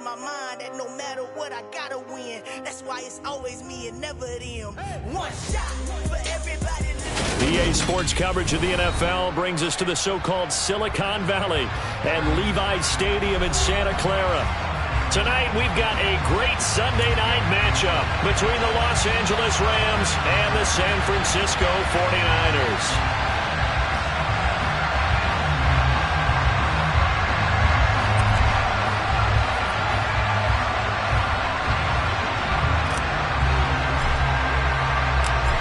my mind that no matter what, I gotta win. That's why it's always me and never them. One shot for everybody. EA Sports coverage of the NFL brings us to the so-called Silicon Valley and Levi's Stadium in Santa Clara. Tonight, we've got a great Sunday night matchup between the Los Angeles Rams and the San Francisco 49ers.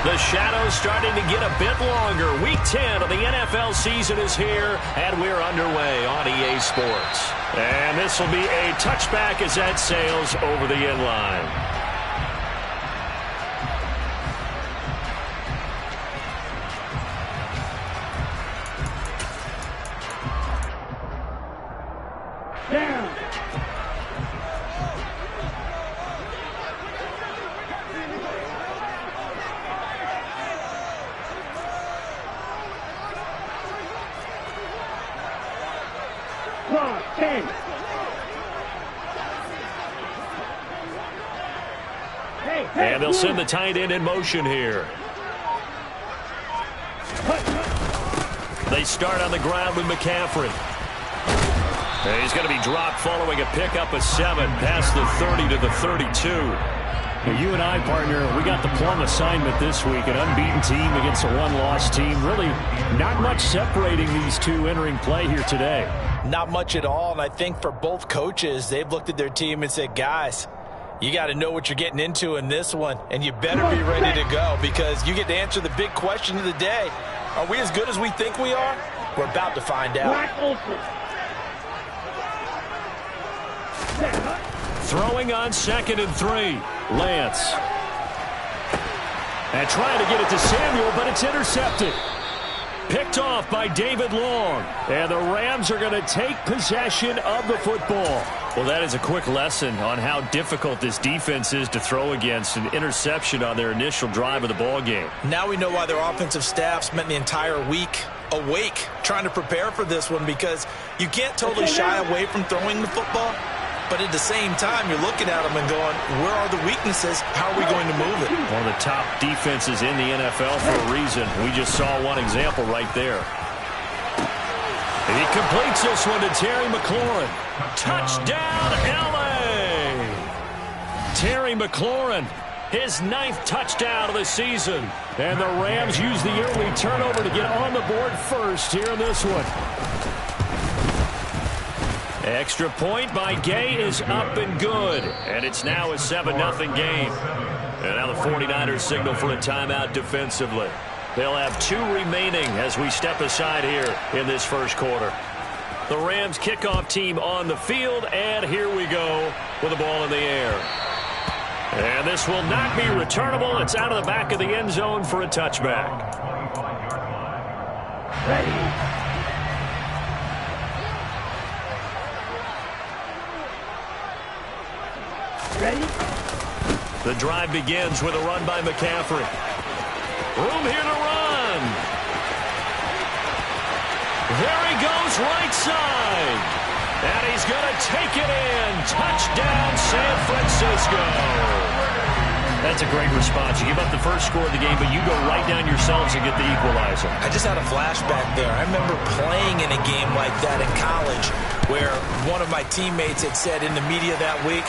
The shadow's starting to get a bit longer. Week 10 of the NFL season is here, and we're underway on EA Sports. And this will be a touchback as that sails over the end line. And they'll send the tight end in motion here. They start on the ground with McCaffrey. And he's going to be dropped following a pickup of 7 past the 30 to the 32. Now, you and I, partner, we got the plum assignment this week. An unbeaten team against a one-loss team. Really not much separating these two entering play here today. Not much at all, and I think for both coaches, they've looked at their team and said, guys, you got to know what you're getting into in this one, and you better be ready to go because you get to answer the big question of the day. Are we as good as we think we are? We're about to find out. Throwing on 2nd and 3. Lance. And trying to get it to Samuel, but it's intercepted. Picked off by David Long. And the Rams are going to take possession of the football. Well, that is a quick lesson on how difficult this defense is to throw against. An interception on their initial drive of the ball game. Now we know why their offensive staff spent the entire week awake trying to prepare for this one because you can't totally shy away from throwing the football. But at the same time, you're looking at them and going, where are the weaknesses? How are we going to move it? One of the top defenses in the NFL for a reason. We just saw one example right there. And he completes this one to Terry McLaurin. Touchdown, L.A. Terry McLaurin, his 9th touchdown of the season. And the Rams use the early turnover to get on the board first here in this one. Extra point by Gay is up and good. And it's now a 7-0 game. And now the 49ers signal for a timeout defensively. They'll have 2 remaining as we step aside here in this first quarter. The Rams kickoff team on the field, and here we go with the ball in the air. And this will not be returnable. It's out of the back of the end zone for a touchback. Ready? The drive begins with a run by McCaffrey. Room here to run. There he goes, right side. And he's going to take it in. Touchdown, San Francisco. That's a great response. You give up the first score of the game, but you go right down yourselves and get the equalizer. I just had a flashback there. I remember playing in a game like that in college where one of my teammates had said in the media that week,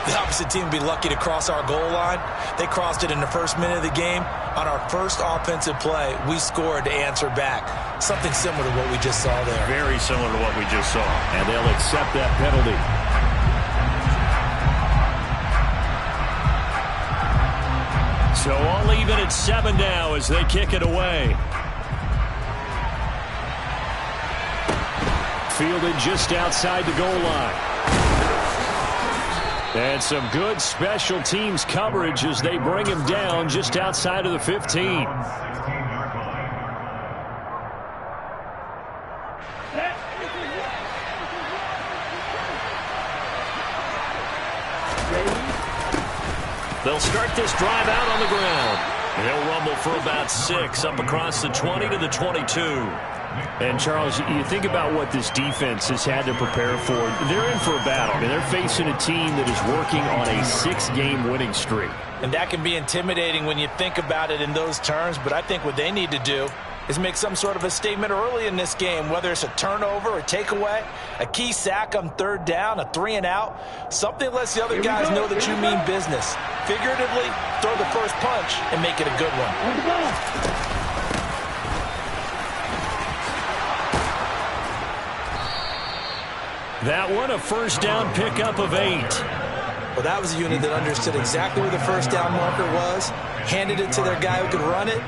the opposite team would be lucky to cross our goal line. They crossed it in the first minute of the game. On our first offensive play, we scored to answer back. Something similar to what we just saw there. Very similar to what we just saw. And they'll accept that penalty. So all even at 7 now as they kick it away. Fielded just outside the goal line. And some good special teams coverage as they bring him down just outside of the 15. They'll start this drive out on the ground. He'll rumble for about 6 up across the 20 to the 22. And, Charles, you think about what this defense has had to prepare for. They're in for a battle. I mean, they're facing a team that is working on a 6-game winning streak. And that can be intimidating when you think about it in those terms, but I think what they need to do is make some sort of a statement early in this game, whether it's a turnover, a takeaway, a key sack on third down, a 3-and-out, something that lets the other guys know that you mean business. Figuratively, throw the first punch and make it a good one. That one, a first down pickup of 8. Well, that was a unit that understood exactly where the first down marker was, handed it to their guy who could run it,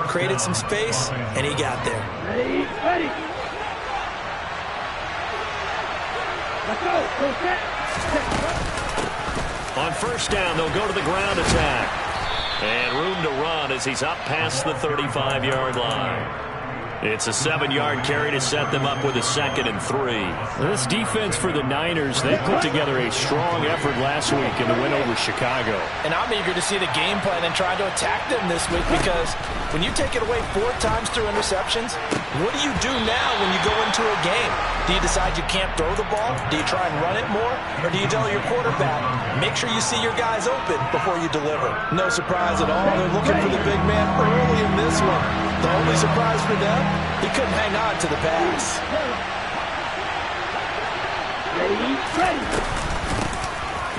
created some space, and he got there. Ready. Let's go. Go set. On first down, they'll go to the ground attack. And room to run as he's up past the 35-yard line. It's a 7-yard carry to set them up with a 2nd and 3. This defense for the Niners, they put together a strong effort last week in the win over Chicago. And I'm eager to see the game plan and try to attack them this week, because when you take it away 4 times through interceptions, what do you do now when you go into a game? Do you decide you can't throw the ball? Do you try and run it more? Or do you tell your quarterback, make sure you see your guys open before you deliver? No surprise at all. They're looking for the big man early in this one. The only surprise for them, he couldn't hang on to the pass. Ready.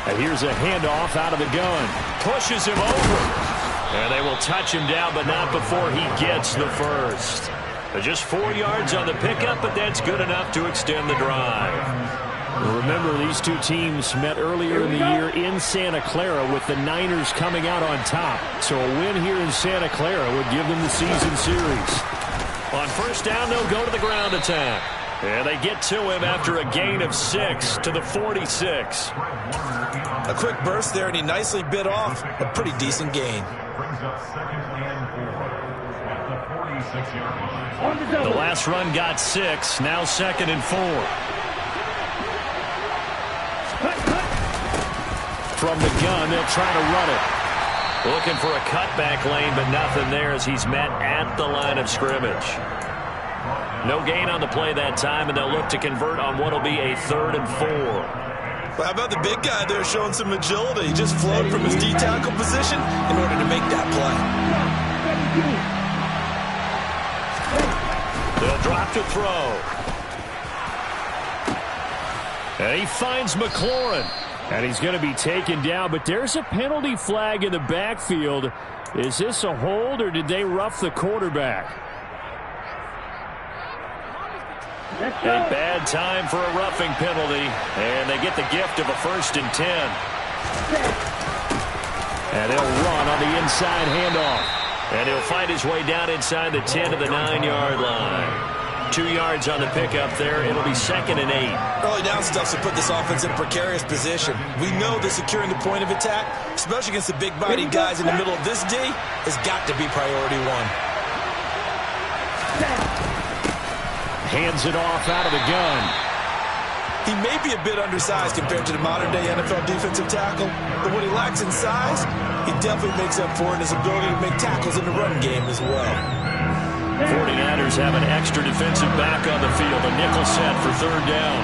And here's a handoff out of the gun. Pushes him over. And they will touch him down, but not before he gets the first. Just 4 yards on the pickup, but that's good enough to extend the drive. Remember, these two teams met earlier in the year in Santa Clara, with the Niners coming out on top. So a win here in Santa Clara would give them the season series. On first down, they'll go to the ground attack. And they get to him after a gain of 6 to the 46. A quick burst there, and he nicely bit off a pretty decent gain. The last run got 6, now 2nd and 4. From the gun, they'll try to run it. Looking for a cutback lane, but nothing there as he's met at the line of scrimmage. No gain on the play that time, and they'll look to convert on what will be a 3rd and 4. Well, how about the big guy there showing some agility? He just flowed from his D-tackle position in order to make that play. They'll drop to throw. And he finds McLaurin. And he's going to be taken down, but there's a penalty flag in the backfield. Is this a hold, or did they rough the quarterback? A bad time for a roughing penalty, and they get the gift of a 1st and 10. And they'll run on the inside handoff. And he'll find his way down inside the 10 to the 9-yard line. 2 yards on the pickup there. It'll be 2nd and 8. Early down stuff to put this offense in a precarious position. We know that securing the point of attack, especially against the big-bodied guys in the middle of this D, has got to be priority 1. Hands it off out of the gun. He may be a bit undersized compared to the modern-day NFL defensive tackle, but what he lacks in size, he definitely makes up for in his ability to make tackles in the run game as well. 49ers have an extra defensive back on the field. A nickel set for 3rd down.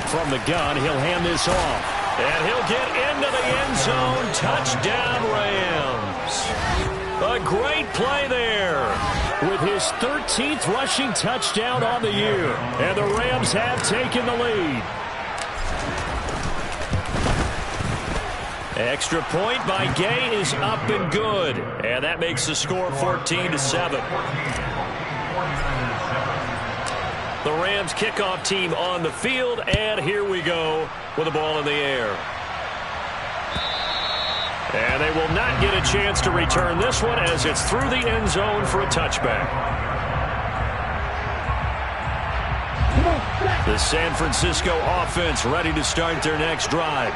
From the gun, he'll hand this off. And he'll get into the end zone. Touchdown, Rams. A great play there. With his 13th rushing touchdown on the year. And the Rams have taken the lead. Extra point by Gay is up and good. And that makes the score 14-7. The Rams kickoff team on the field, and here we go with the ball in the air. And they will not get a chance to return this one as it's through the end zone for a touchback. The San Francisco offense ready to start their next drive.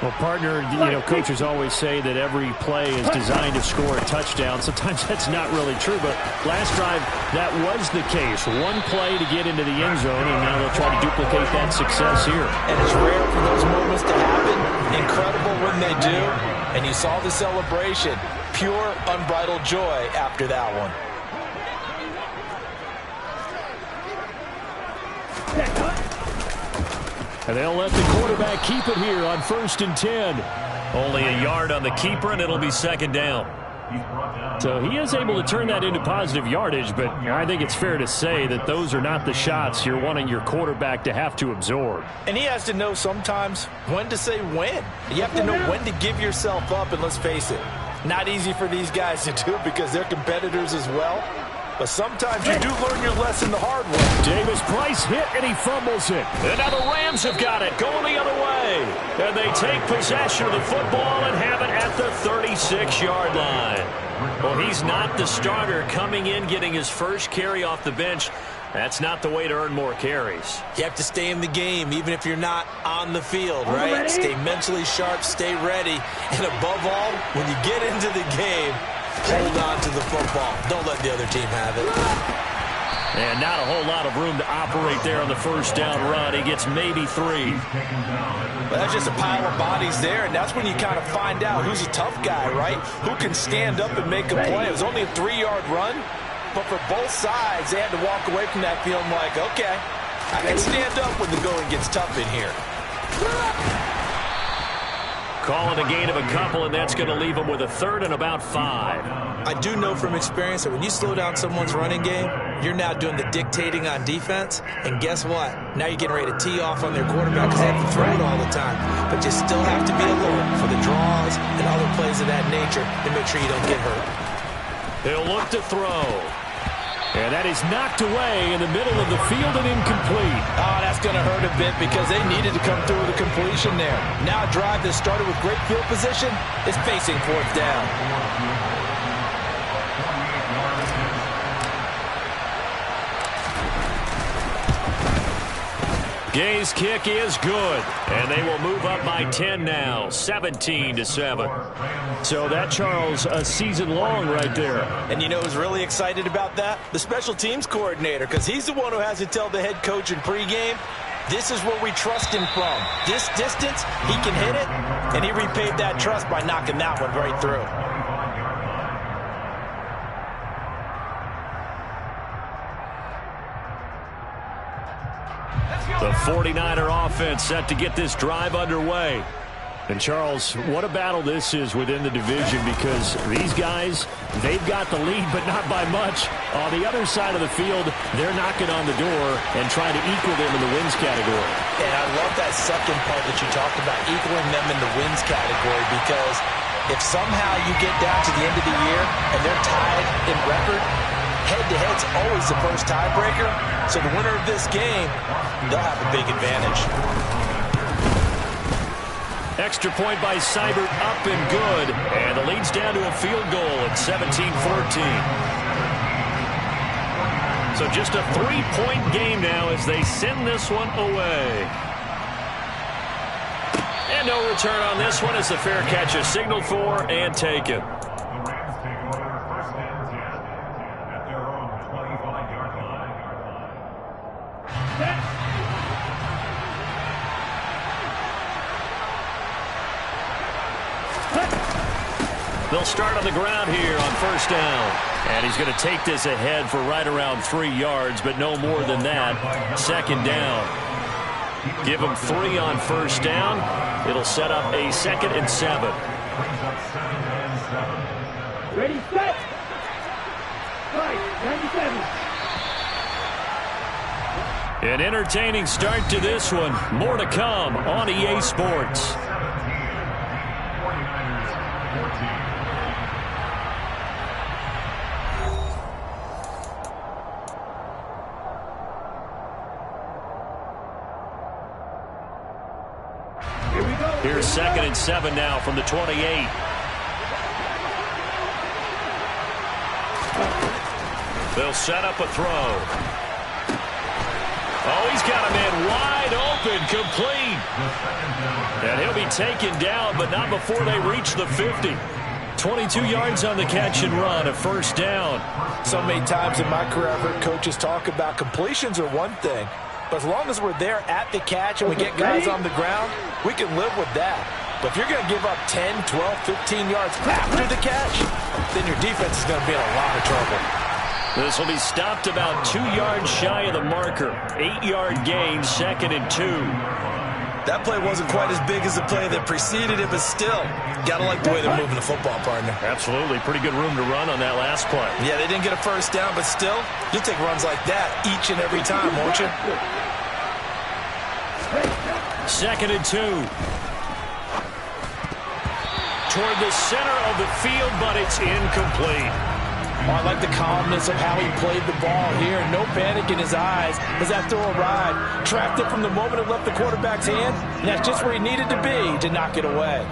Well, partner, coaches always say that every play is designed to score a touchdown. Sometimes that's not really true, but last drive, that was the case. One play to get into the end zone, and now they'll try to duplicate that success here. And it's rare for those moments to happen. Incredible when they do. And you saw the celebration. Pure, unbridled joy after that one. And they'll let the quarterback keep it here on 1st and 10. Only a yard on the keeper, and it'll be 2nd down. So he is able to turn that into positive yardage, but I think it's fair to say that those are not the shots you're wanting your quarterback to have to absorb. And he has to know sometimes when to say when. You have to know when to give yourself up, and let's face it, not easy for these guys to do because they're competitors as well. But sometimes you do learn your lesson the hard way. Davis Price hit, and he fumbles it. And now the Rams have got it, going the other way. And they take possession of the football and have it at the 36-yard line. Well, he's not the starter coming in, getting his first carry off the bench. That's not the way to earn more carries. You have to stay in the game, even if you're not on the field, right? Stay mentally sharp, stay ready. And above all, when you get into the game, hold on to the football. Don't let the other team have it. And not a whole lot of room to operate there on the 1st down run. He gets maybe 3. Well, that's just a pile of bodies there, and that's when you kind of find out who's a tough guy, right? Who can stand up and make a play. It was only a 3-yard run, but for both sides, they had to walk away from that feeling like, okay, I can stand up when the going gets tough in here. Call it a gain of a couple, and that's going to leave them with a 3rd and about 5. I do know from experience that when you slow down someone's running game, you're now doing the dictating on defense. And guess what? Now you're getting ready to tee off on their quarterback because they have to throw it all the time. But you still have to be alert for the draws and other plays of that nature to make sure you don't get hurt. He'll look to throw. And that is knocked away in the middle of the field and incomplete. Oh, that's going to hurt a bit because they needed to come through with a completion there. Now a drive that started with great field position is facing 4th down. Gay's kick is good, and they will move up by 10 now, 17-7. So that, Charles, a season long right there. And you know who's really excited about that? The special teams coordinator, because he's the one who has to tell the head coach in pregame, this is where we trust him from. This distance, he can hit it, and he repaid that trust by knocking that one right through. The 49er offense set to get this drive underway. And, Charles, what a battle this is within the division because these guys, they've got the lead, but not by much. On the other side of the field, they're knocking on the door and trying to equal them in the wins category. And I love that second part that you talked about, equaling them in the wins category, because if somehow you get down to the end of the year and they're tied in record, head-to-head's always the first tiebreaker. So the winner of this game, they'll have a big advantage. Extra point by Seibert, up and good. And the lead's down to a field goal at 17-14. So just a 3-point game now as they send this one away. And no return on this one as the fair catch is signaled for and taken. They'll start on the ground here on 1st down. And he's going to take this ahead for right around 3 yards, but no more than that. 2nd down. Give him 3 on 1st down. It'll set up a 2nd and 7. Ready, set. Right, 97. An entertaining start to this one. More to come on EA Sports. Here's 2nd and 7 now from the 28. They'll set up a throw. Oh, he's got a man wide open, complete. And he'll be taken down, but not before they reach the 50. 22 yards on the catch and run, a 1st down. So many times in my career I've heard coaches talk about completions are one thing, but as long as we're there at the catch and we get guys on the ground, we can live with that. But if you're going to give up 10, 12, 15 yards after the catch, then your defense is going to be in a lot of trouble. This will be stopped about 2 yards shy of the marker. 8-yard gain, 2nd and 2. That play wasn't quite as big as the play that preceded it, but still, got to like the way they're moving the football, partner. Absolutely. Pretty good room to run on that last play. Yeah, they didn't get a first down, but still, you'll take runs like that each and every time, won't you? 2nd and 2. Toward the center of the field, but it's incomplete. Oh, I like the calmness of how he played the ball here. No panic in his eyes as that throw arrived. Tracked it from the moment it left the quarterback's hand, and that's just where he needed to be to knock it away.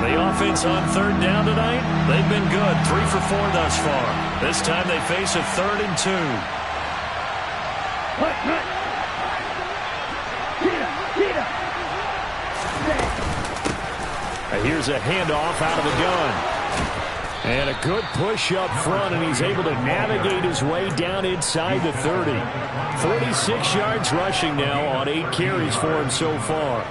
The offense on 3rd down tonight, they've been good. 3 for 4 thus far. This time they face a 3rd and 2. Here's a handoff out of the gun. And a good push up front, and he's able to navigate his way down inside the 30. 46 yards rushing now on 8 carries for him so far.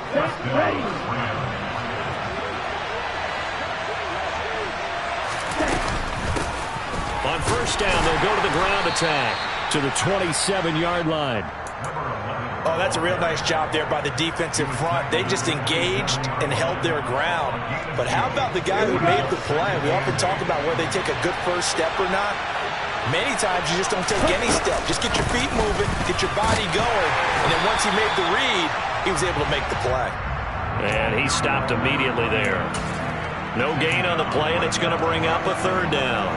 On 1st down, they'll go to the ground attack. To the 27-yard line. Oh, that's a real nice job there by the defensive front. They just engaged and held their ground. But how about the guy who made the play? We often talk about whether they take a good first step or not. Many times you just don't take any step. Just get your feet moving, get your body going. And then once he made the read, he was able to make the play. And he stopped immediately there. No gain on the play, and it's going to bring up a 3rd down.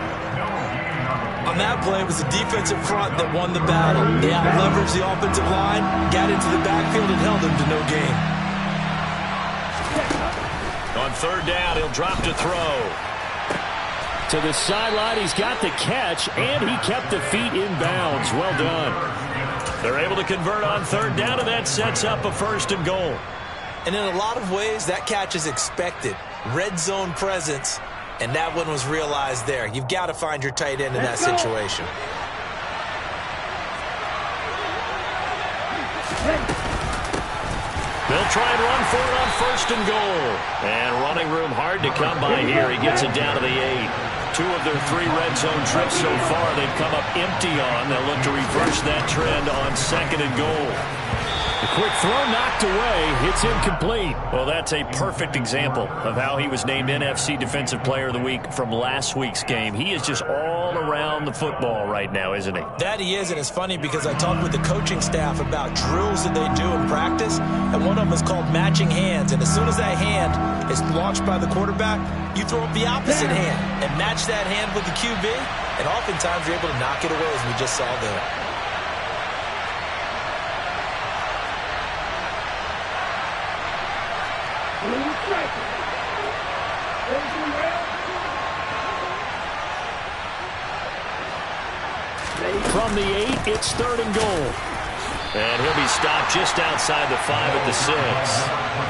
On that play, it was the defensive front that won the battle. They out-leveraged the offensive line, got into the backfield, and held them to no gain. On 3rd down, he'll drop to throw. To the sideline, he's got the catch, and he kept the feet in bounds. Well done. They're able to convert on 3rd down, and that sets up a 1st and goal. And in a lot of ways, that catch is expected. Red zone presence. And that one was realized there. You've got to find your tight end in that situation. They'll try and run for it on 1st and goal. And running room hard to come by here. He gets it down to the 8. 2 of their 3 red zone trips so far they've come up empty on. They'll look to reverse that trend on 2nd and goal. The quick throw knocked away. It's incomplete. Well, that's a perfect example of how he was named NFC Defensive Player of the Week from last week's game. He is just all around the football right now, isn't he? That he is, and it's funny because I talked with the coaching staff about drills that they do in practice, and one of them is called matching hands. And as soon as that hand is launched by the quarterback, you throw up the opposite hand and match that hand with the QB, and oftentimes you're able to knock it away, as we just saw there. From the 8, it's 3rd and goal. And he'll be stopped just outside the 5 at the 6.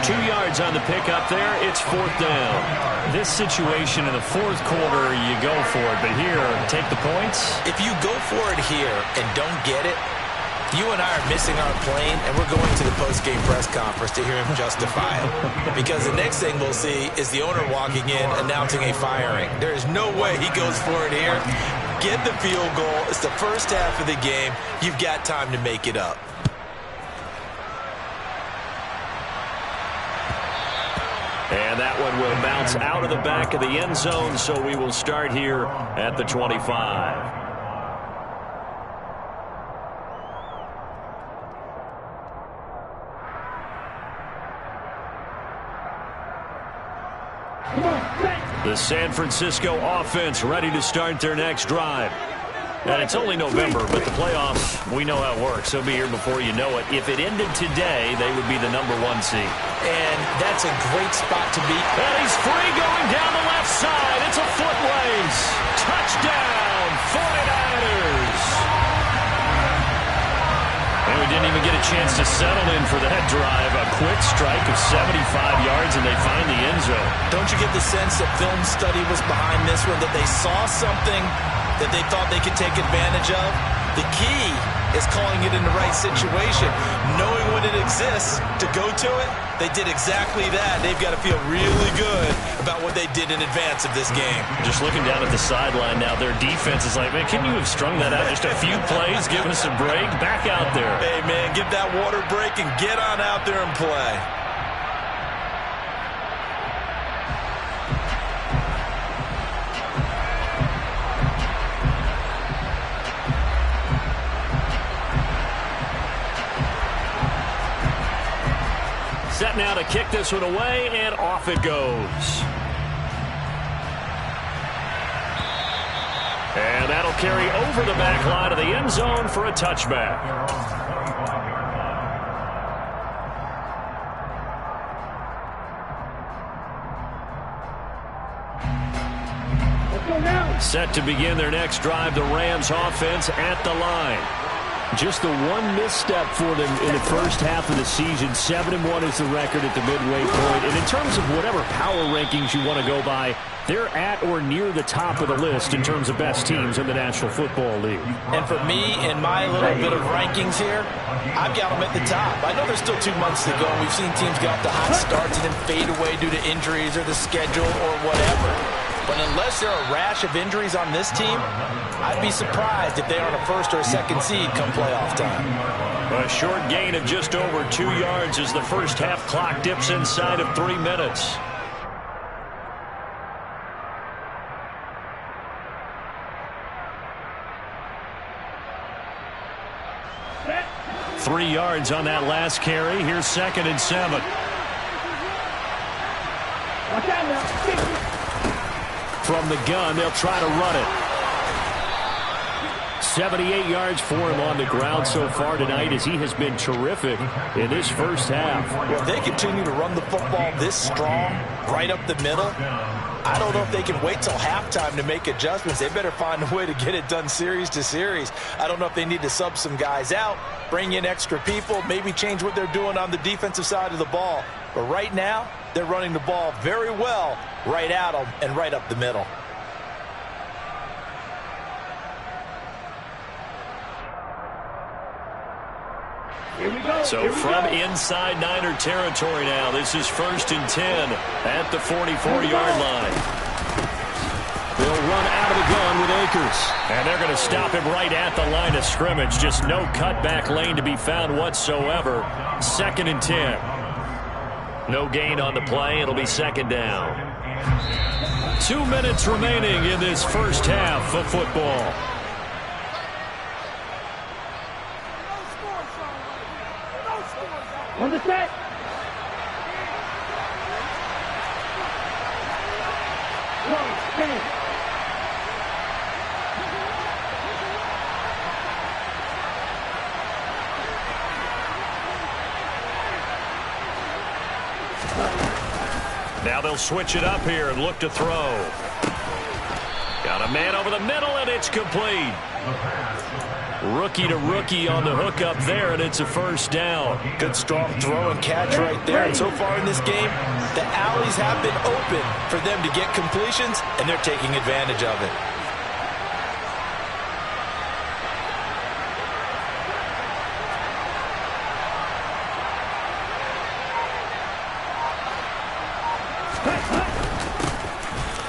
2 yards on the pickup there. It's 4th down. This situation in the 4th quarter, you go for it. But here, take the points. If you go for it here and don't get it, you and I are missing our plane, and we're going to the post-game press conference to hear him justify it. Because the next thing we'll see is the owner walking in announcing a firing. There is no way he goes for it here. Get the field goal. It's the first half of the game. You've got time to make it up. And that one will bounce out of the back of the end zone, so we will start here at the 25. The San Francisco offense ready to start their next drive. And it's only November, but the playoffs, we know how it works. They'll be here before you know it. If it ended today, they would be the #1 seed. And that's a great spot to be. And he's free going down the left side. It's a foot race. Touchdown, 49ers. And we didn't even get a chance to settle in for that drive. A quick strike of 75 yards, and they find the end zone. Don't you get the sense that film study was behind this one, that they saw something that they thought they could take advantage of? The key is calling it in the right situation. Knowing when it exists to go to it, they did exactly that. They've got to feel really good about what they did in advance of this game. Just looking down at the sideline now, their defense is like, man, can you have strung that out just a few plays, giving us a break? Back out there. Hey, man, give that water break and get on out there and play. Set now to kick this one away, and off it goes. And that'll carry over the back line of the end zone for a touchback. Set to begin their next drive, the Rams offense at the line. Just the one misstep for them in the first half of the season. 7-1 is the record at the midway point. And in terms of whatever power rankings you want to go by, they're at or near the top of the list in terms of best teams in the National Football League. And for me, in my little bit of rankings here, I've got them at the top. I know there's still 2 months to go. We've seen teams get off to hot starts and then fade away due to injuries or the schedule or whatever. But unless there are a rash of injuries on this team, I'd be surprised if they aren't a first or a second seed come playoff time. A short gain of just over 2 yards as the first half clock dips inside of 3 minutes. Set. 3 yards on that last carry. Here's 2nd and 7. Watch out now. From the gun, they'll try to run it. 78 yards for him on the ground so far tonight as he has been terrific in this first half. Well, if they continue to run the football this strong, right up the middle, I don't know if they can wait till halftime to make adjustments. They better find a way to get it done series to series. I don't know if they need to sub some guys out, bring in extra people, maybe change what they're doing on the defensive side of the ball. But right now, they're running the ball very well right at them and right up the middle. Here we go. So from inside Niner territory now, this is 1st and 10 at the 44-yard line. They'll run out of the gun with Akers. And they're going to stop him right at the line of scrimmage. Just no cutback lane to be found whatsoever. 2nd and 10. No gain on the play. It'll be 2nd down. 2 minutes remaining in this first half of football. On the set. Now they'll switch it up here and look to throw. Got a man over the middle, and it's complete. Rookie to rookie on the hook up there, and it's a first down. Good strong throw and catch right there. And so far in this game, the alleys have been open for them to get completions, and they're taking advantage of it.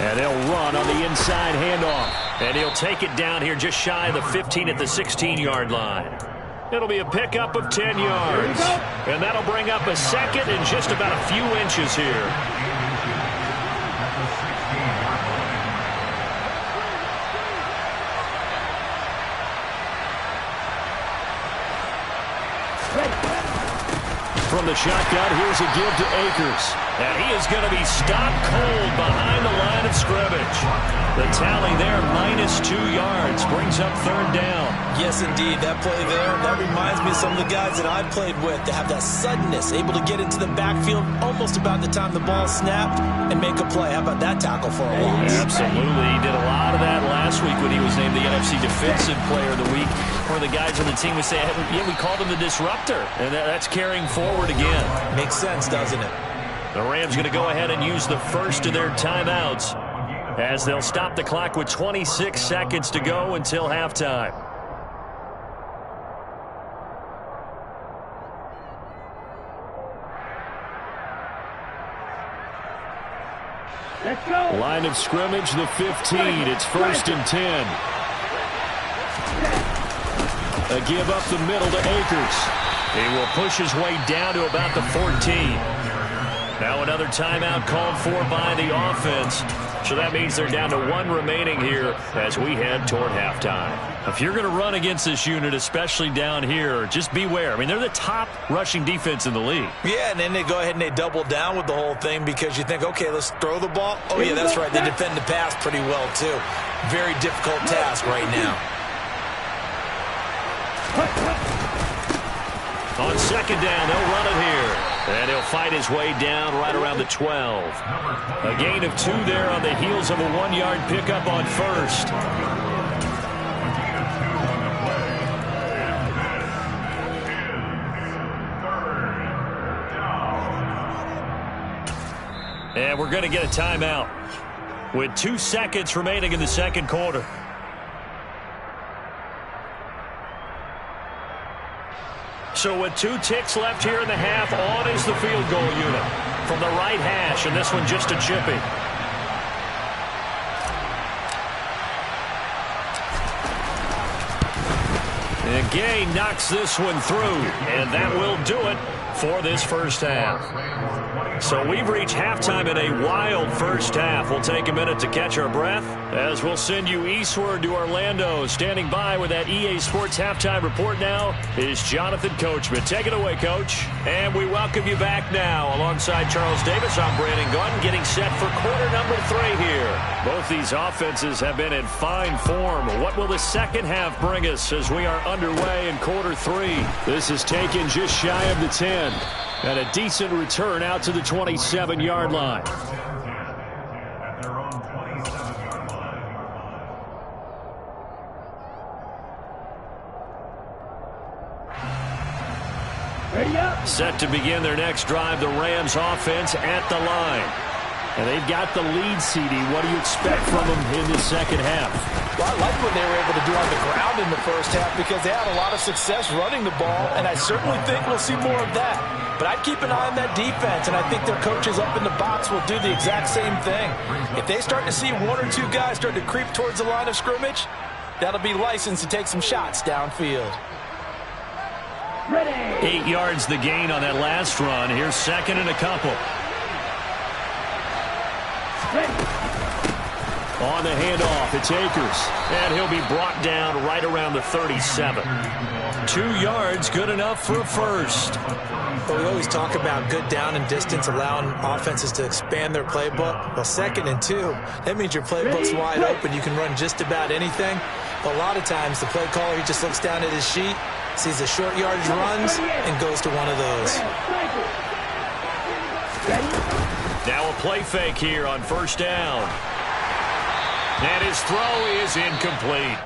And they'll run on the inside handoff. And he'll take it down here just shy of the 15 at the 16-yard line. It'll be a pickup of 10 yards. And that'll bring up a 2nd and just about a few inches here. From the shotgun, here's a give to Akers. And he is going to be stopped cold behind the line of scrimmage. The tally there, -2 yards, brings up 3rd down. Yes, indeed. That play there, that reminds me of some of the guys that I've played with to have that suddenness, able to get into the backfield almost about the time the ball snapped and make a play. How about that tackle for a loss? Absolutely. He did a lot of that last week when he was named the NFC Defensive Player of the Week. One of the guys on the team would say, yeah, we called him the disruptor. And that's carrying forward again. Makes sense, doesn't it? The Rams going to go ahead and use the first of their timeouts as they'll stop the clock with 26 seconds to go until halftime. Let's go. Line of scrimmage, the 15. It's 1st and 10. A give up the middle to Akers. He will push his way down to about the 14. Now another timeout called for by the offense. So that means they're down to 1 remaining here as we head toward halftime. If you're going to run against this unit, especially down here, just beware. I mean, they're the top rushing defense in the league. Yeah, and then they go ahead and they double down with the whole thing because you think, okay, let's throw the ball. Oh, yeah, that's right. They defend the pass pretty well, too. Very difficult task right now. On 2nd down, they'll run it here. And he'll fight his way down right around the 12. A gain of 2 there on the heels of a 1-yard pickup on 1st. And we're going to get a timeout with 2 seconds remaining in the 2nd quarter. So with 2 ticks left here in the half, on is the field goal unit from the right hash, and this one just a chippy. And Gay knocks this one through, and that will do it for this first half. So we've reached halftime in a wild first half. We'll take a minute to catch our breath as we'll send you eastward to Orlando. Standing by with that EA Sports halftime report now is Jonathan Coachman. Take it away, Coach. And we welcome you back now. Alongside Charles Davis, I'm Brandon Gunn, getting set for quarter number 3 here. Both these offenses have been in fine form. What will the second half bring us as we are underway in quarter 3? This is taken just shy of the 10. And a decent return out to the 27-yard line. Ready up. Set to begin their next drive, the Rams offense at the line. And they've got the lead, CD. What do you expect from them in the second half? Well, I like what they were able to do on the ground in the first half because they had a lot of success running the ball, and I certainly think we'll see more of that. But I'd keep an eye on that defense, and I think their coaches up in the box will do the exact same thing. If they start to see 1 or 2 guys start to creep towards the line of scrimmage, that'll be licensed to take some shots downfield. Ready. 8 yards the gain on that last run. Here's 2nd and a couple. On the handoff, it's Akers. And he'll be brought down right around the 37. 2 yards, good enough for a first. Well, we always talk about good down and distance, allowing offenses to expand their playbook. Well, 2nd and 2, that means your playbook's wide open. You can run just about anything. But a lot of times, the play caller, he just looks down at his sheet, sees the short yardage runs, and goes to one of those. Now a play fake here on 1st down. And his throw is incomplete.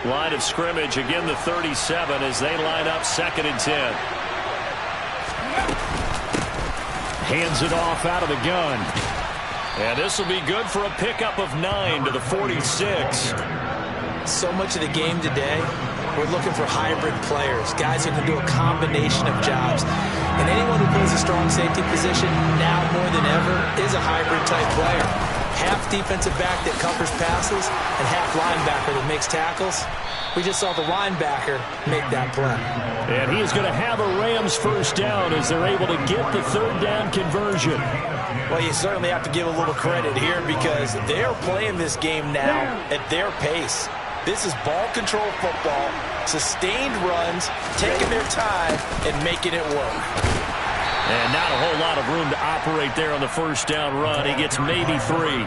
Line of scrimmage, again the 37 as they line up 2nd and 10. Hands it off out of the gun. And this will be good for a pickup of 9 to the 46. So much of the game today, we're looking for hybrid players, guys who can do a combination of jobs. And anyone who plays a strong safety position now more than ever is a hybrid type player. Half defensive back that covers passes and half linebacker that makes tackles. We just saw the linebacker make that play. And he is going to have a Rams first down as they're able to get the 3rd down conversion. Well, you certainly have to give a little credit here because they're playing this game now at their pace. This is ball control football, sustained runs, taking their time and making it work. And not a whole lot of room to operate there on the 1st down run. He gets maybe 3.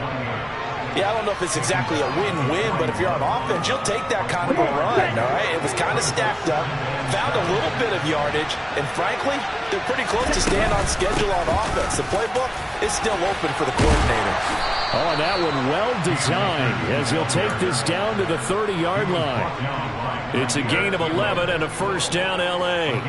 Yeah, I don't know if it's exactly a win-win, but if you're on offense, you'll take that kind of a run, all right? It was kind of stacked up, found a little bit of yardage, and frankly, they're pretty close to staying on schedule on offense. The playbook is still open for the coordinator. Oh, that one well designed as he'll take this down to the 30-yard line. It's a gain of 11 and a 1st down L.A.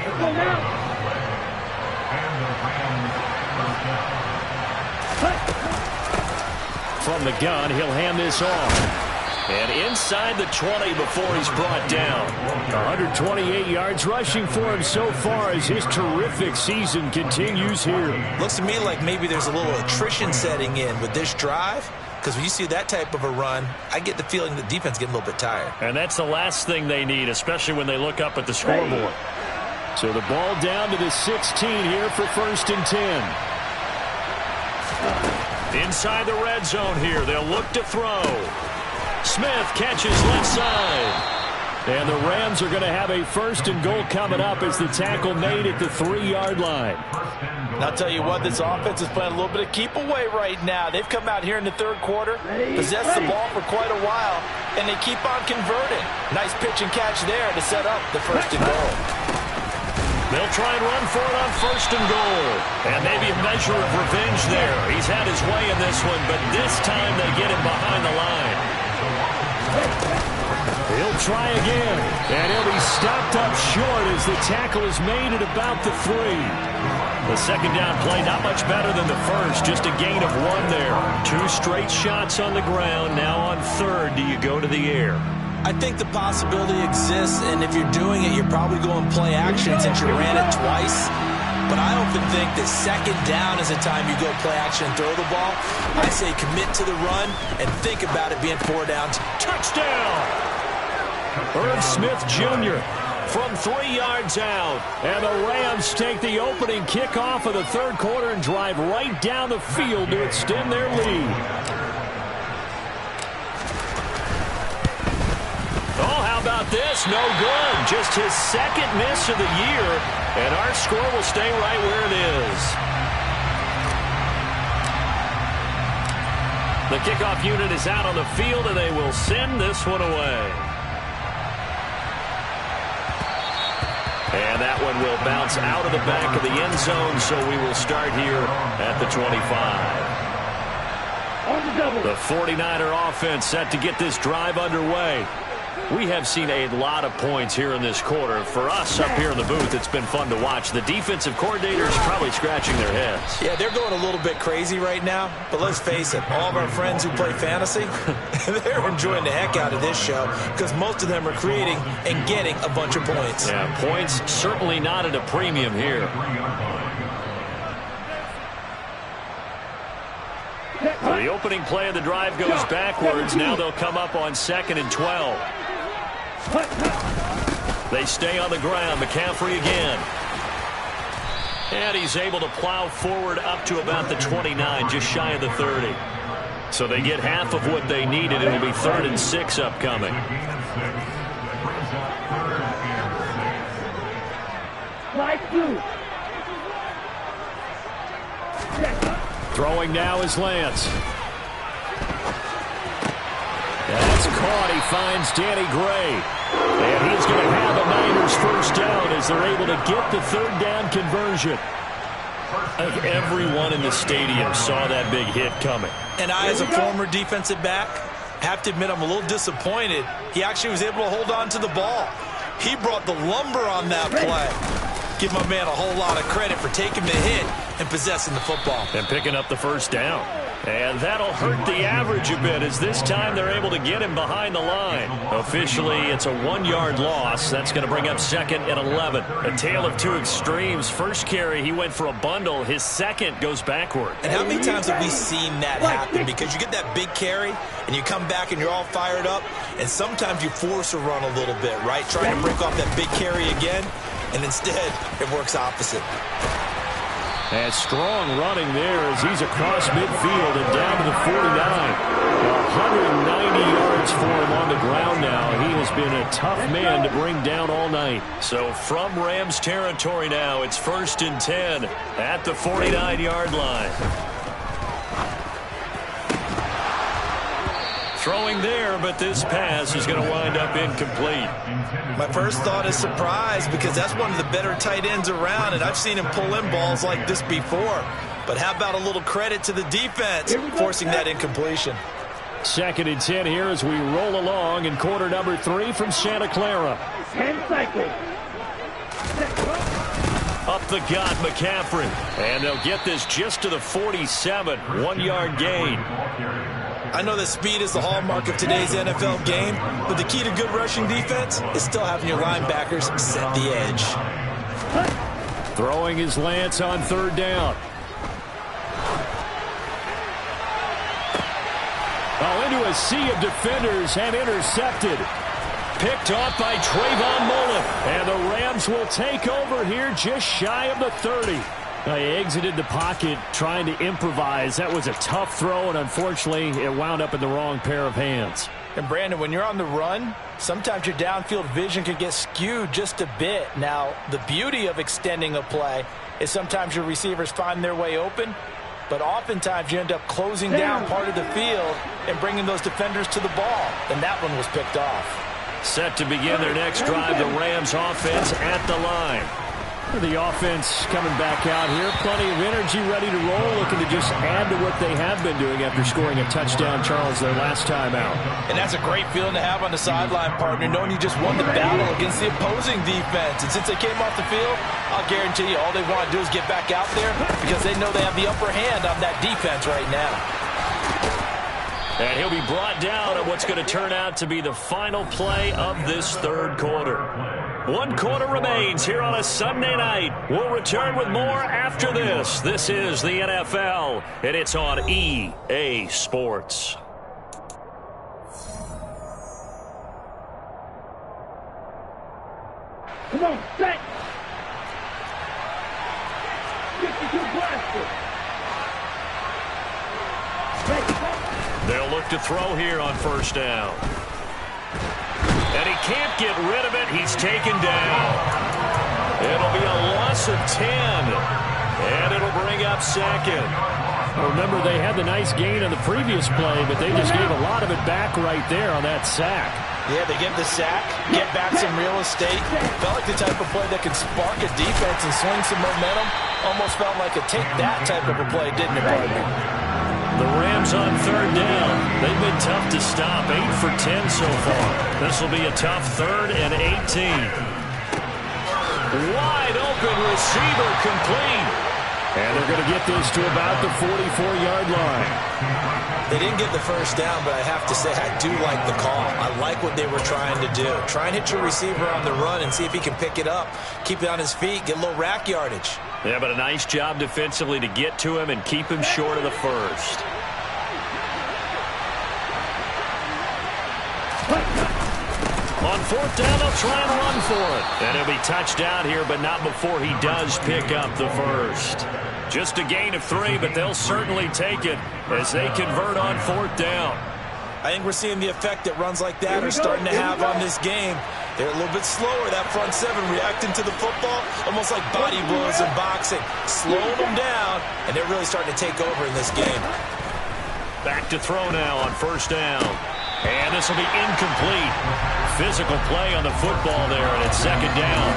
From the gun, he'll hand this off. And inside the 20 before he's brought down. 128 yards rushing for him so far as his terrific season continues here. Looks to me like maybe there's a little attrition setting in with this drive. Because when you see that type of a run, I get the feeling the defense getting a little bit tired. And that's the last thing they need, especially when they look up at the scoreboard. So the ball down to the 16 here for 1st and 10. Inside the red zone here, they'll look to throw. Smith catches left side. And the Rams are going to have a 1st and goal coming up as the tackle made at the 3-yard line. And I'll tell you what, this offense is playing a little bit of keep away right now. They've come out here in the 3rd quarter, possessed the ball for quite a while, and they keep on converting. Nice pitch and catch there to set up the 1st and goal. They'll try and run for it on 1st and goal. And maybe a measure of revenge there. He's had his way in this one, but this time they get him behind the line. He'll try again, and he'll be stopped up short as the tackle is made at about the 3. The second down play not much better than the first, just a gain of 1 there. 2 straight shots on the ground. Now on 3rd, do you go to the air? I think the possibility exists, and if you're doing it, you're probably going play action since you ran it twice. But I often think that 2nd down is the time you go play action and throw the ball. I say commit to the run and think about it being 4 downs. Touchdown! Irv Smith Jr. from 3 yards out. And the Rams take the opening kickoff of the 3rd quarter and drive right down the field to extend their lead. Oh, how about this? No good. Just his 2nd miss of the year. And our score will stay right where it is. The kickoff unit is out on the field, and they will send this one away. And that one will bounce out of the back of the end zone, so we will start here at the 25. The 49er offense set to get this drive underway. We have seen a lot of points here in this quarter. For us up here in the booth, it's been fun to watch. The defensive coordinators probably scratching their heads. Yeah, they're going a little bit crazy right now. But let's face it, all of our friends who play fantasy, they're enjoying the heck out of this show because most of them are creating and getting a bunch of points. Yeah, points certainly not at a premium here. The opening play of the drive goes backwards. Now they'll come up on 2nd and 12. They stay on the ground. McCaffrey again. And he's able to plow forward up to about the 29, just shy of the 30. So they get half of what they needed. It'll be 3rd and 6 upcoming. Throwing now is Lance. That's caught. He finds Danny Gray. And he's going to have a Niners 1st down as they're able to get the 3rd down conversion. I think everyone in the stadium saw that big hit coming. And I, as a former defensive back, have to admit I'm a little disappointed. He actually was able to hold on to the ball. He brought the lumber on that play. Give my man a whole lot of credit for taking the hit and possessing the football. And picking up the 1st down. And that'll hurt the average a bit as this time they're able to get him behind the line. Officially, it's a 1-yard loss. That's going to bring up 2nd and 11. A tale of 2 extremes. First carry, he went for a bundle. His 2nd goes backward. And how many times have we seen that happen? Because you get that big carry, and you come back and you're all fired up, and sometimes you force a run a little bit, right? Trying to break off that big carry again, and instead it works opposite. And strong running there as he's across midfield and down to the 49. 190 yards for him on the ground now. He has been a tough man to bring down all night. So from Rams territory now, it's 1st and 10 at the 49-yard line. Throwing there, but this pass is going to wind up incomplete. My first thought is surprise because that's one of the better tight ends around, and I've seen him pull in balls like this before. But how about a little credit to the defense forcing that incompletion? 2nd and 10 here as we roll along in quarter number 3 from Santa Clara. 10 seconds. Up the gut, McCaffrey. And they'll get this just to the 47. 1-yard gain. I know that speed is the hallmark of today's NFL game, but the key to good rushing defense is still having your linebackers set the edge. Throwing his lance on third down. Oh, into a sea of defenders and intercepted. Picked off by Trayvon Mullen. And the Rams will take over here just shy of the 30. Now, he exited the pocket trying to improvise. That was a tough throw, and unfortunately, it wound up in the wrong pair of hands. And, Brandon, when you're on the run, sometimes your downfield vision can get skewed just a bit. Now, the beauty of extending a play is sometimes your receivers find their way open, but oftentimes you end up closing down part of the field and bringing those defenders to the ball. And that one was picked off. Set to begin their next drive, the Rams offense at the line. The offense coming back out here. Plenty of energy, ready to roll, looking to just add to what they have been doing after scoring a touchdown, Charles, their last time out. And that's a great feeling to have on the sideline, partner, knowing you just won the battle against the opposing defense. And since they came off the field, I'll guarantee you all they want to do is get back out there because they know they have the upper hand on that defense right now. And he'll be brought down on what's going to turn out to be the final play of this third quarter. 1 quarter remains here on a Sunday night. We'll return with more after this. This is the NFL, and it's on EA Sports. Come on, set. 52 blaster. They'll look to throw here on first down. And he can't get rid of it. He's taken down. It'll be a loss of 10. And it'll bring up second. Well, remember, they had the nice gain on the previous play, but they just gave a lot of it back right there on that sack. Yeah, they get the sack, get back some real estate. Felt like the type of play that could spark a defense and swing some momentum. Almost felt like a take-that type of a play, didn't it, partner? The Rams on third down. They've been tough to stop. 8 for 10 so far. This will be a tough 3rd and 18. Wide open receiver complete. And they're going to get this to about the 44-yard line. They didn't get the first down, but I have to say I do like the call. I like what they were trying to do. Try and hit your receiver on the run and see if he can pick it up. Keep it on his feet, get a little rack yardage. Yeah, but a nice job defensively to get to him and keep him short of the first. On fourth down, they'll try and run for it. And he'll be touched down here, but not before he does pick up the first. Just a gain of 3, but they'll certainly take it as they convert on fourth down. I think we're seeing the effect that runs like that are starting to have on this game. They're a little bit slower, that front 7, reacting to the football, almost like body blows in boxing. Slowing them down, and they're really starting to take over in this game. Back to throw now on first down. And this will be incomplete. Physical play on the football there, and it's second down.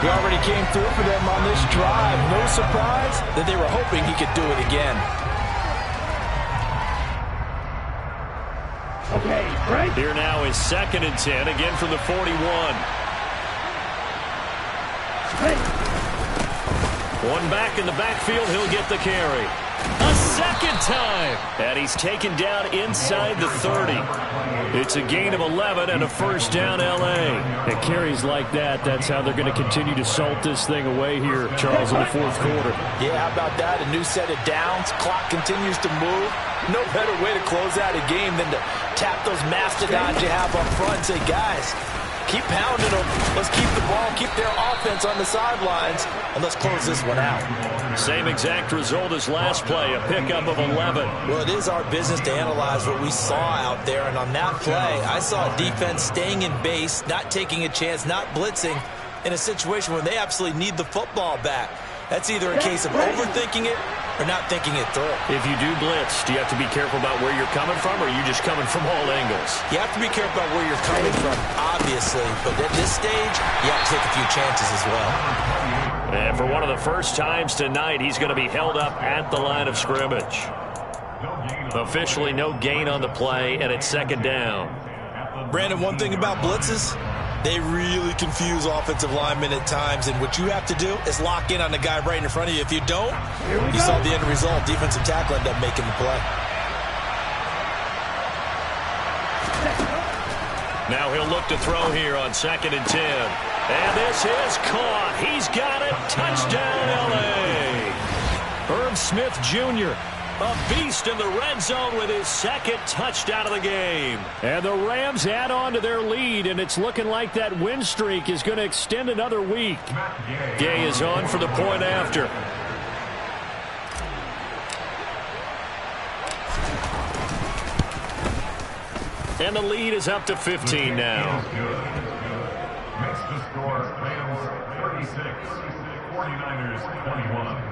He already came through for them on this drive. No surprise that they were hoping he could do it again. Okay, right. Here now is 2nd and 10, again from the 41. One back in the backfield, he'll get the carry. A second time, and he's taken down inside the 30. It's a gain of 11 and a first down, L.A. It carries like that. That's how they're going to continue to salt this thing away here, Charles, in the fourth quarter. Yeah, how about that? A new set of downs. Clock continues to move. No better way to close out a game than to tap those mastodons you have up front and say, guys, keep pounding them. Let's keep the ball, keep their offense on the sidelines, and let's close this one out. Same exact result as last play, a pickup of 11. Well, it is our business to analyze what we saw out there, and on that play, I saw a defense staying in base, not taking a chance, not blitzing, in a situation where they absolutely need the football back. That's either a case of overthinking it or not thinking it through. If you do blitz, do you have to be careful about where you're coming from, or are you just coming from all angles? You have to be careful about where you're coming from, obviously, but at this stage, you have to take a few chances as well. And for one of the first times tonight, he's going to be held up at the line of scrimmage. Officially no gain on the play, and it's second down. Brandon, one thing about blitzes, they really confuse offensive linemen at times, and what you have to do is lock in on the guy right in front of you. If you don't, you saw the end result. Defensive tackle ended up making the play. Now he'll look to throw here on 2nd and 10. And this is caught. He's got it. Touchdown, L.A. Herb Smith Jr., a beast in the red zone with his 2nd touchdown of the game. And the Rams add on to their lead, and it's looking like that win streak is going to extend another week. Gay is on for the point after. And the lead is up to 15 now. Makes the score Rams 36, 49ers 21.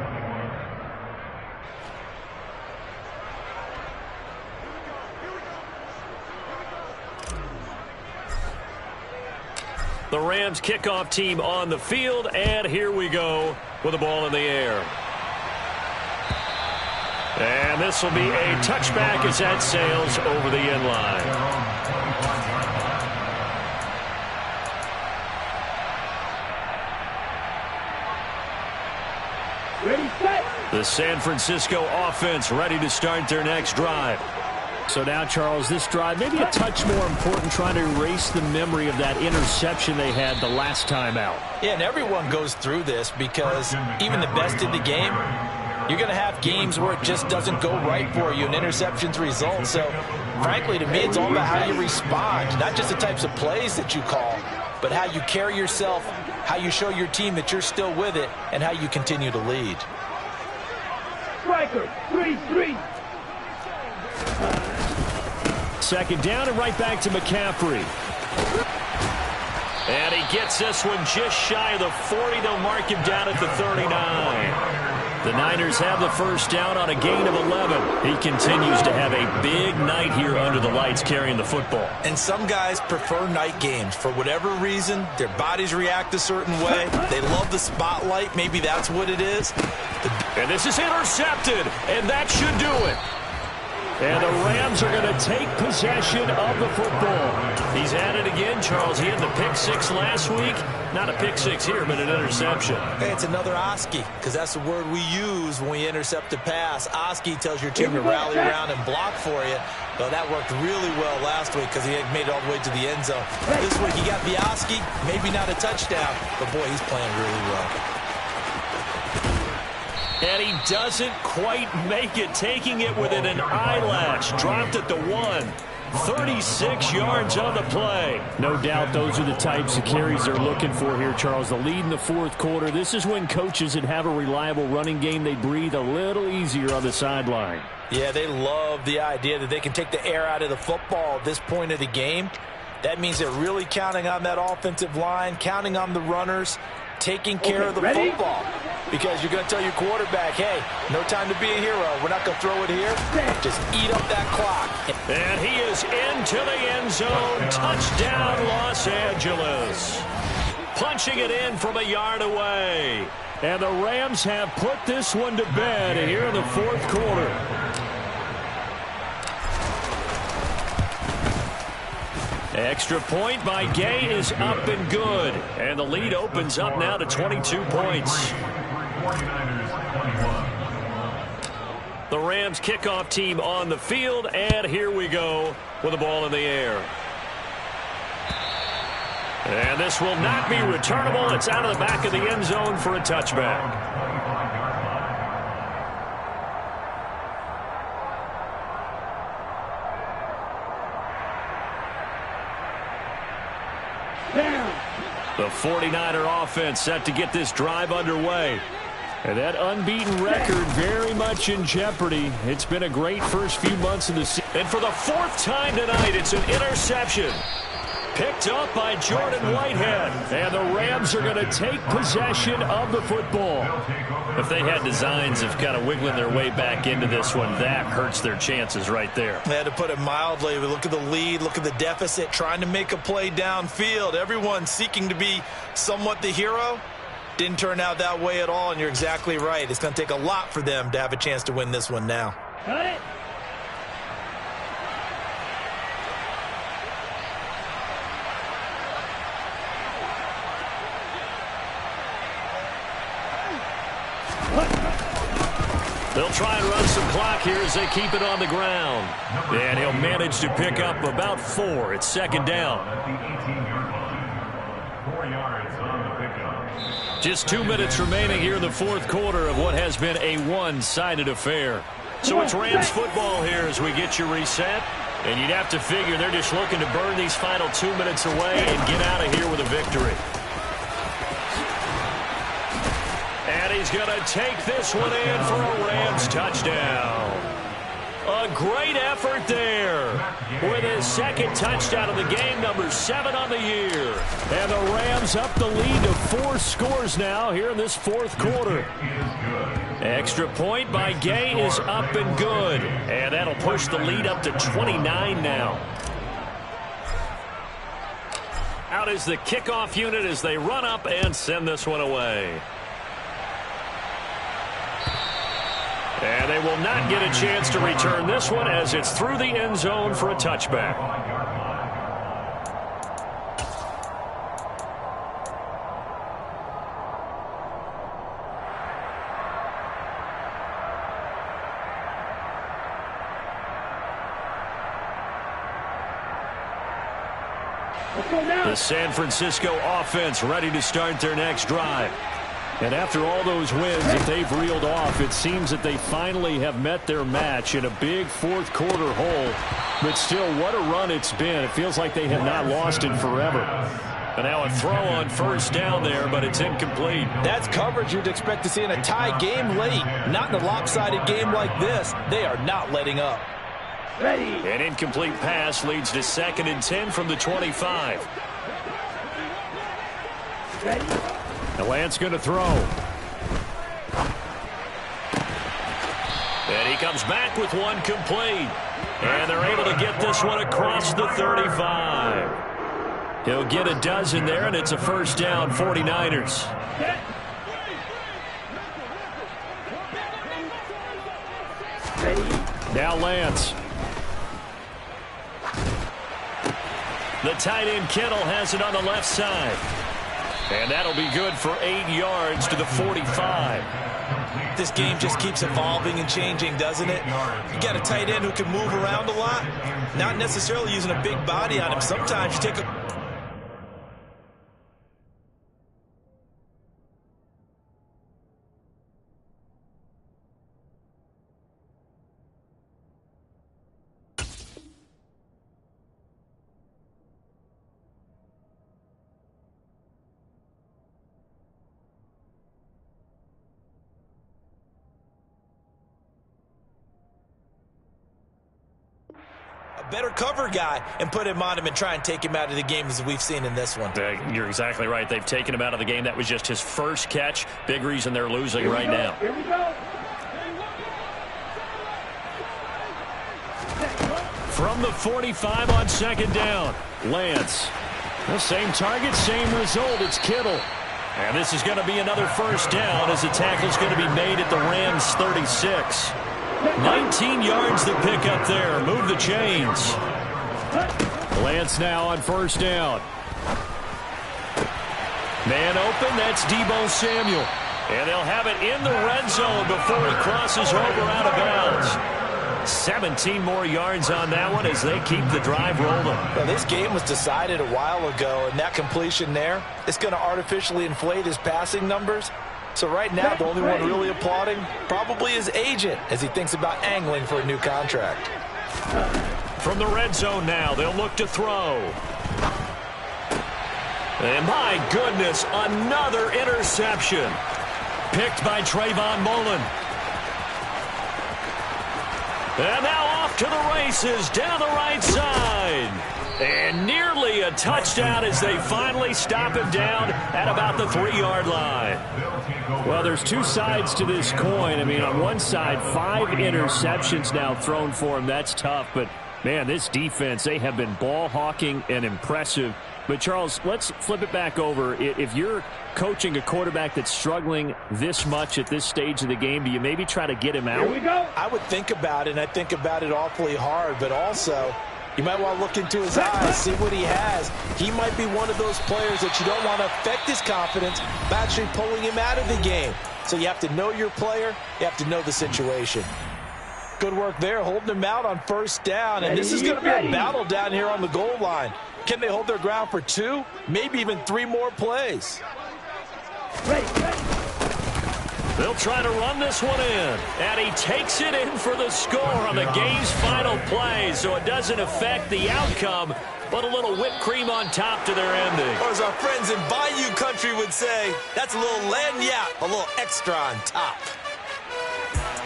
The Rams kickoff team on the field, and here we go with the ball in the air. And this will be a touchback as that sails over the end line. Ready, set. The San Francisco offense ready to start their next drive. So now, Charles, this drive maybe a touch more important, trying to erase the memory of that interception they had the last time out. Yeah, and everyone goes through this because even the best in the game, you're going to have games where it just doesn't go right for you and interceptions result. So, frankly, to me, it's all about how you respond, not just the types of plays that you call, but how you carry yourself, how you show your team that you're still with it, and how you continue to lead. Striker, 3-3. 2nd down and right back to McCaffrey. And he gets this one just shy of the 40. They'll mark him down at the 39. The Niners have the first down on a gain of 11. He continues to have a big night here under the lights carrying the football. And some guys prefer night games. For whatever reason, their bodies react a certain way. They love the spotlight. Maybe that's what it is. And this is intercepted, and that should do it. And the Rams are going to take possession of the football. He's at it again, Charles. He had the pick 6 last week. Not a pick 6 here, but an interception. Hey, it's another Oski, because that's the word we use when we intercept a pass. Oski tells your team to rally around and block for you. Well, that worked really well last week because he had made it all the way to the end zone. This week he got the Oski, maybe not a touchdown, but boy, he's playing really well. And he doesn't quite make it, taking it within an eyelash. Dropped at the 1. 36 yards on the play. No doubt those are the types of carries they're looking for here, Charles. The lead in the 4th quarter. This is when coaches that have a reliable running game, they breathe a little easier on the sideline. Yeah, they love the idea that they can take the air out of the football at this point of the game. That means they're really counting on that offensive line, counting on the runners, taking care of the football. Because you're going to tell your quarterback, hey, no time to be a hero. We're not going to throw it here. Just eat up that clock. And he is into the end zone. Touchdown, Los Angeles. Punching it in from a yard away. And the Rams have put this one to bed here in the 4th quarter. Extra point by Gay is up and good. And the lead opens up now to 22 points. The Rams kickoff team on the field, and here we go with the ball in the air. And this will not be returnable. It's out of the back of the end zone for a touchback. The 49er offense set to get this drive underway. And that unbeaten record very much in jeopardy. It's been a great first few months of the season. And for the 4th time tonight, it's an interception. Picked up by Jordan Whitehead. And the Rams are going to take possession of the football. If they had designs of kind of wiggling their way back into this one, that hurts their chances right there. They had to put it mildly. We look at the lead, look at the deficit, trying to make a play downfield. Everyone seeking to be somewhat the hero. Didn't turn out that way at all, and you're exactly right. It's going to take a lot for them to have a chance to win this one now. Cut it. They'll try and run some clock here as they keep it on the ground. And he'll manage to pick up about 4. It's second down. At the 18-yard line. 4 yards on the pickup. Just 2 minutes remaining here in the fourth quarter of what has been a one-sided affair. So it's Rams football here as we get you reset. And you'd have to figure they're just looking to burn these final 2 minutes away and get out of here with a victory. And he's going to take this one in for a Rams touchdown. A great effort there with his second touchdown of the game, number 7 on the year. And the Rams up the lead to 4 scores now here in this fourth quarter. Extra point by Gay is up and good. And that'll push the lead up to 29 now. Out is the kickoff unit as they run up and send this one away. And they will not get a chance to return this one as it's through the end zone for a touchback. The San Francisco offense ready to start their next drive. And after all those wins that they've reeled off, it seems that they finally have met their match in a big fourth quarter hole. But still, what a run it's been. It feels like they have not lost it forever. And now a throw on first down there, but it's incomplete. That's coverage you'd expect to see in a tie game late. Not in a lopsided game like this. They are not letting up. Ready. An incomplete pass leads to 2nd and 10 from the 25. Ready. And Lance going to throw. And he comes back with one complete. And they're able to get this one across the 35. He'll get a dozen there, and it's a first down, 49ers. Now Lance. The tight end Kittle has it on the left side. And that'll be good for 8 yards to the 45. This game just keeps evolving and changing, doesn't it? You got a tight end who can move around a lot, not necessarily using a big body on him. Sometimes you take a... better cover guy and put him on him and try and take him out of the game as we've seen in this one. You're exactly right. They've taken him out of the game. That was just his first catch. Big reason they're losing right now. Here we go. From the 45 on second down, Lance. The same target, same result. It's Kittle. And this is going to be another first down as the tackle's going to be made at the Rams 36. 19 yards to pick up there. Move the chains. Lance now on first down. Man open, that's Deebo Samuel. And they'll have it in the red zone before he crosses over out of bounds. 17 more yards on that one as they keep the drive rolling. Well, this game was decided a while ago, and that completion there is going to artificially inflate his passing numbers. So right now, the only one really applauding probably his agent as he thinks about angling for a new contract. From the red zone now, they'll look to throw. And my goodness, another interception. Picked by Trayvon Mullen. And now off to the races down the right side. And nearly a touchdown as they finally stop him down at about the 3-yard line. Well, there's two sides to this coin. I mean, on one side, 5 interceptions now thrown for him. That's tough. But, man, this defense, they have been ball hawking and impressive. But, Charles, let's flip it back over. If you're coaching a quarterback that's struggling this much at this stage of the game, do you maybe try to get him out? Here we go. I would think about it, and I think about it awfully hard. But also, You might want to look into his eyes, see what he has. He might be one of those players that you don't want to affect his confidence by actually pulling him out of the game. So you have to know your player. You have to know the situation. Good work there, holding him out on first down. And this is going to be a battle down here on the goal line. Can they hold their ground for 2, maybe even 3 more plays? They'll try to run this one in. And he takes it in for the score on the game's final play. So it doesn't affect the outcome, but a little whipped cream on top to their ending. Or as our friends in Bayou Country would say, that's a little lagniappe, a little extra on top.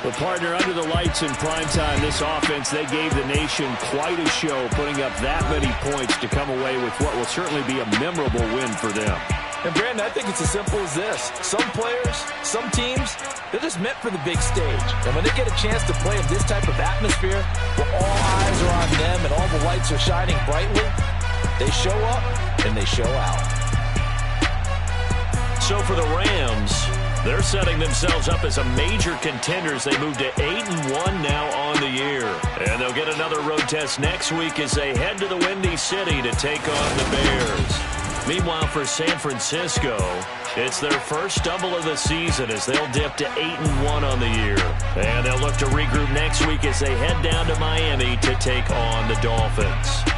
The partner under the lights in primetime, this offense, they gave the nation quite a show, putting up that many points to come away with what will certainly be a memorable win for them. And, Brandon, I think it's as simple as this. Some players, some teams, they're just meant for the big stage. And when they get a chance to play in this type of atmosphere, where all eyes are on them and all the lights are shining brightly, they show up and they show out. So for the Rams, they're setting themselves up as a major contender as they move to 8-1 now on the year. And they'll get another road test next week as they head to the Windy City to take on the Bears. Meanwhile, for San Francisco, it's their first stumble of the season as they'll dip to 8-1 on the year. And they'll look to regroup next week as they head down to Miami to take on the Dolphins.